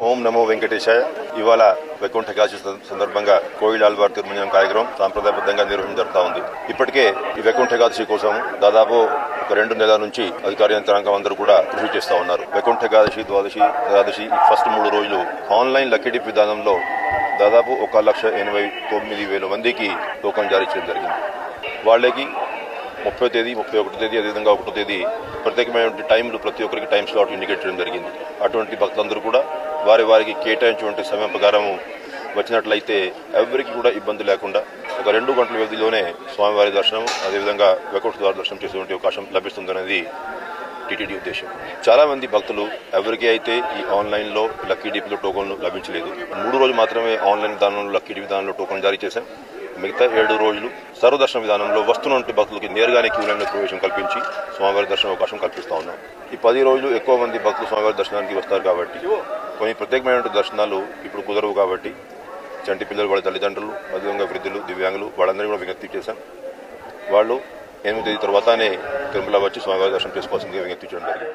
ఓం నమో వెంకటేశాయ. ఇవాళ వైకుంఠ ఏకాదశి సందర్భంగా కోయిల్ ఆళ్వార్ తిరుమంజనం కార్యక్రమం సాంప్రదాయబద్ధంగా నిర్వహించడం జరుగుతూ ఉంది. ఇప్పటికే ఈ వైకుంఠ ఏకాదశి కోసం దాదాపు ఒక 2 నెలల నుంచి అధికార యంత్రాంగం అందరూ కూడా కృషి చేస్తూ ఉన్నారు. వైకుంఠ ఏకాదశి, ద్వాదశి, త్రయోదశి ఈ ఫస్ట్ 3 రోజులు ఆన్లైన్ లక్కీ డిప్ విధానంలో దాదాపు 1,89,000 మందికి టోకన్ జారీ చేయడం జరిగింది. వాళ్ళకి 30వ తేదీ, 31వ తేదీ, అదేవిధంగా 1వ తేదీ ప్రత్యేకమైనటువంటి టైంలు ప్రతి ఒక్కరికి టైం స్లాట్ ఇండికేట్ చేయడం జరిగింది. అటువంటి భక్తులందరూ కూడా వారికి కేటాయించినటువంటి సమయం ప్రకారం వచ్చినట్లయితే ఎవరికి కూడా ఇబ్బంది లేకుండా ఒక 2 గంటల వ్యవధిలోనే స్వామివారి దర్శనం, అదేవిధంగా వైకుంఠ ద్వార దర్శనం చేసేటువంటి అవకాశం లభిస్తుందనేది టీటీడీ ఉద్దేశం. చాలా మంది భక్తులు ఎవరికి అయితే ఈ ఆన్లైన్లో లక్కీ డిప్లో టోకన్లు లభించలేదు, 3 రోజులు మాత్రమే ఆన్లైన్ విధానంలో లక్కీ డిప్ విధానంలో టోకన్ జారీ చేశాం. మిగతా 7 రోజులు సర్వదర్శన విధానంలో వస్తున్నటువంటి భక్తులకి నేరుగానే క్యూ లైన్లో ప్రవేశం కల్పించి స్వామివారి దర్శన అవకాశం కల్పిస్తూ ఉన్నాం. ఈ 10 రోజులు ఎక్కువ మంది భక్తులు స్వామివారి దర్శనానికి వస్తారు కాబట్టి కొన్ని ప్రత్యేకమైన దర్శనాలు ఇప్పుడు కుదరవు కాబట్టి చంటి పిల్లలు, వాళ్ళ తల్లిదండ్రులు, అదేవిధంగా వృద్ధులు, దివ్యాంగులు వాళ్ళందరినీ కూడా విజ్ఞప్తి చేశాం. వాళ్ళు 8వ తేదీ తర్వాతనే తిరుమల వచ్చి స్వామివారి దర్శనం చేసుకోవాల్సిందిగా విజ్ఞప్తి చేయడం జరిగింది.